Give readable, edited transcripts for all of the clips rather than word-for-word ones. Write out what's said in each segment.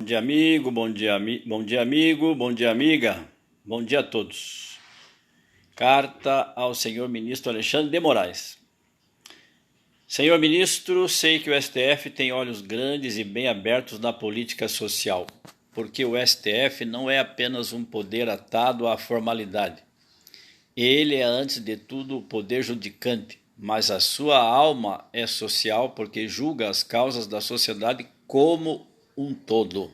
dia, amigo, bom dia, bom dia, amigo, bom dia, amiga, bom dia a todos. Carta ao senhor ministro Alexandre de Moraes. Senhor ministro, sei que o STF tem olhos grandes e bem abertos na política social, porque o STF não é apenas um poder atado à formalidade. Ele é, antes de tudo, o poder judicante, mas a sua alma é social porque julga as causas da sociedade como um todo.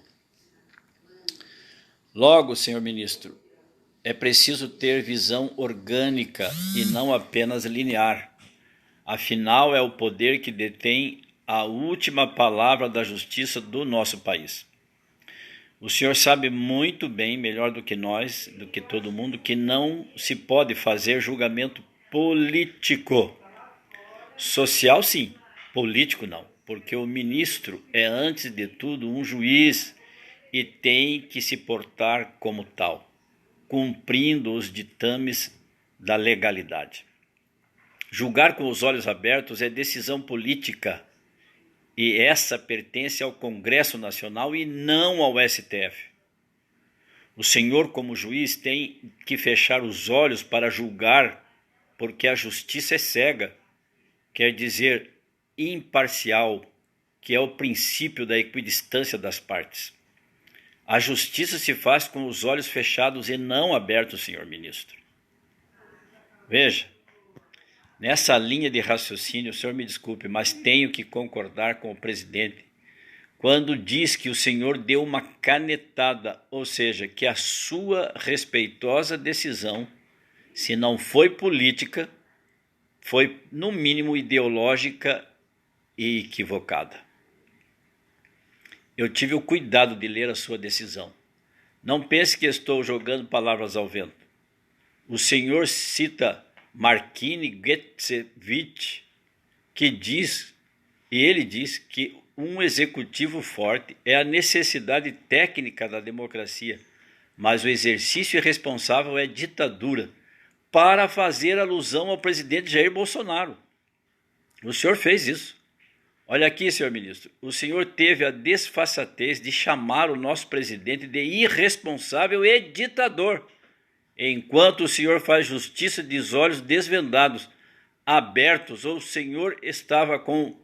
Logo, senhor ministro, é preciso ter visão orgânica e não apenas linear. Afinal, é o poder que detém a última palavra da justiça do nosso país. O senhor sabe muito bem, melhor do que nós, do que todo mundo, que não se pode fazer julgamento político. Social, sim, político não, porque o ministro é, antes de tudo, um juiz e tem que se portar como tal, cumprindo os ditames da legalidade. Julgar com os olhos abertos é decisão política e essa pertence ao Congresso Nacional e não ao STF. O senhor, como juiz, tem que fechar os olhos para julgar, porque a justiça é cega, quer dizer imparcial, que é o princípio da equidistância das partes. A justiça se faz com os olhos fechados e não abertos, senhor ministro. Veja, nessa linha de raciocínio, o senhor me desculpe, mas tenho que concordar com o presidente quando diz que o senhor deu uma canetada, ou seja, que a sua respeitosa decisão, se não foi política, foi no mínimo ideológica e equivocada. Eu tive o cuidado de ler a sua decisão. Não pense que estou jogando palavras ao vento. O senhor cita Marquine Getsevich, ele diz que um executivo forte é a necessidade técnica da democracia, mas o exercício irresponsável é ditadura, para fazer alusão ao presidente Jair Bolsonaro. O senhor fez isso. Olha aqui, senhor ministro, o senhor teve a desfaçatez de chamar o nosso presidente de irresponsável e ditador, enquanto o senhor faz justiça de olhos desvendados, abertos, ou o senhor estava com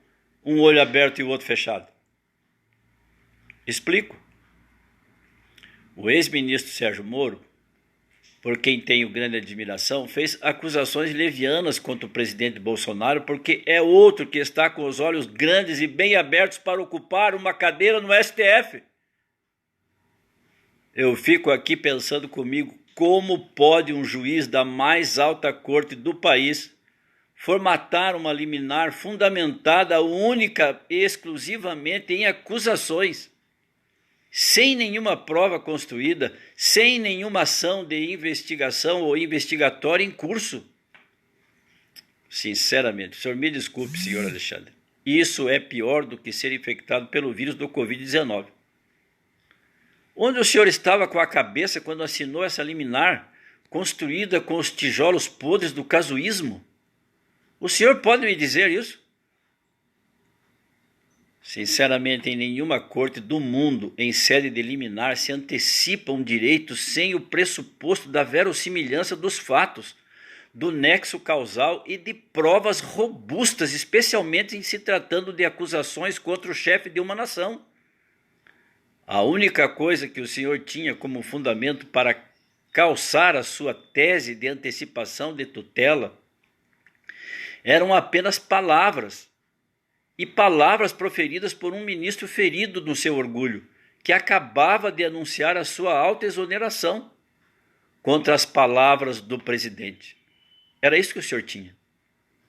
um olho aberto e o outro fechado? Explico. O ex-ministro Sérgio Moro, por quem tenho grande admiração, fez acusações levianas contra o presidente Bolsonaro porque é outro que está com os olhos grandes e bem abertos para ocupar uma cadeira no STF. Eu fico aqui pensando comigo, como pode um juiz da mais alta corte do país formatar uma liminar fundamentada única e exclusivamente em acusações, sem nenhuma prova construída, sem nenhuma ação de investigação ou investigatória em curso? Sinceramente, o senhor me desculpe, senhor Alexandre, isso é pior do que ser infectado pelo vírus do Covid-19. Onde o senhor estava com a cabeça quando assinou essa liminar, construída com os tijolos podres do casuísmo? O senhor pode me dizer isso? Sinceramente, em nenhuma corte do mundo, em sede de liminar, se antecipa um direito sem o pressuposto da verossimilhança dos fatos, do nexo causal e de provas robustas, especialmente em se tratando de acusações contra o chefe de uma nação. A única coisa que o senhor tinha como fundamento para calçar a sua tese de antecipação de tutela eram apenas palavras, e palavras proferidas por um ministro ferido no seu orgulho, que acabava de anunciar a sua autoexoneração contra as palavras do presidente. Era isso que o senhor tinha.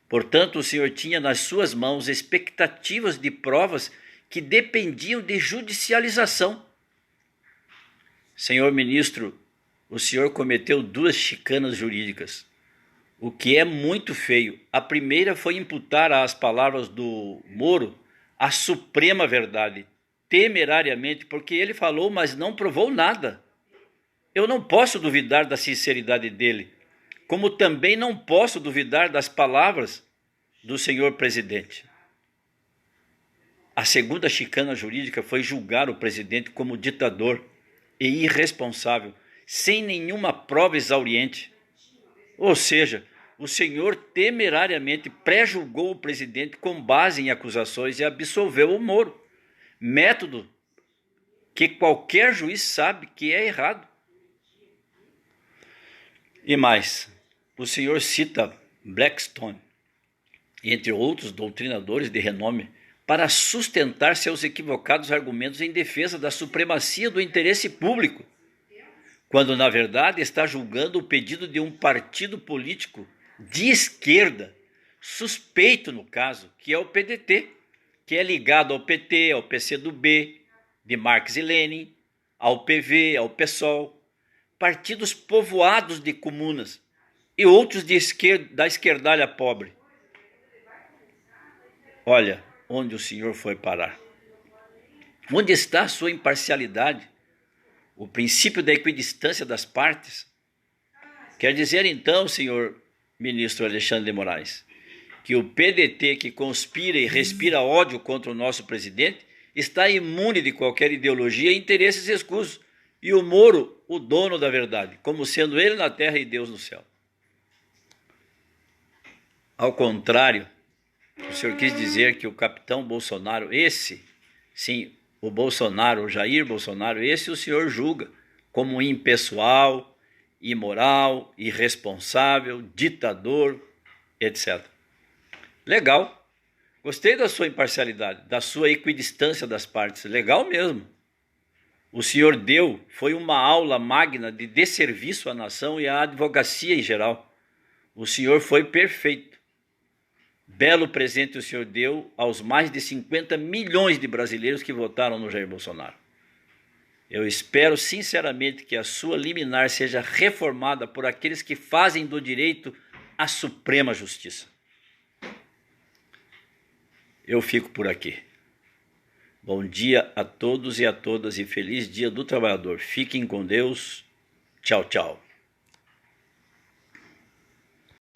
Portanto, o senhor tinha nas suas mãos expectativas de provas que dependiam de judicialização. Senhor ministro, o senhor cometeu 2 chicanas jurídicas, o que é muito feio. A primeira foi imputar às palavras do Moro a suprema verdade, temerariamente, porque ele falou, mas não provou nada. Eu não posso duvidar da sinceridade dele, como também não posso duvidar das palavras do senhor presidente. A segunda chicana jurídica foi julgar o presidente como ditador e irresponsável, sem nenhuma prova exauriente. Ou seja, o senhor temerariamente pré-julgou o presidente com base em acusações e absolveu o Moro. Método que qualquer juiz sabe que é errado. E mais, o senhor cita Blackstone, entre outros doutrinadores de renome, para sustentar seus equivocados argumentos em defesa da supremacia do interesse público, quando na verdade está julgando o pedido de um partido político de esquerda, suspeito no caso, que é o PDT, que é ligado ao PT, ao PCdoB, de Marx e Lenin, ao PV, ao PSOL, partidos povoados de comunas e outros da esquerdalha pobre. Olha onde o senhor foi parar. Onde está a sua imparcialidade? O princípio da equidistância das partes? Quer dizer então, senhor ministro Alexandre de Moraes, que o PDT, que conspira e respira ódio contra o nosso presidente, está imune de qualquer ideologia e interesses escusos, e o Moro, o dono da verdade, como sendo ele na terra e Deus no céu. Ao contrário, o senhor quis dizer que o capitão Bolsonaro, esse, sim, o Bolsonaro, o Jair Bolsonaro, esse o senhor julga como impessoal, imoral, irresponsável, ditador, etc. Legal. Gostei da sua imparcialidade, da sua equidistância das partes. Legal mesmo. O senhor deu, foi uma aula magna de desserviço à nação e à advocacia em geral. O senhor foi perfeito. Belo presente o senhor deu aos mais de 50 milhões de brasileiros que votaram no Jair Bolsonaro. Eu espero sinceramente que a sua liminar seja reformada por aqueles que fazem do direito a suprema justiça. Eu fico por aqui. Bom dia a todos e a todas e feliz Dia do Trabalhador. Fiquem com Deus. Tchau, tchau.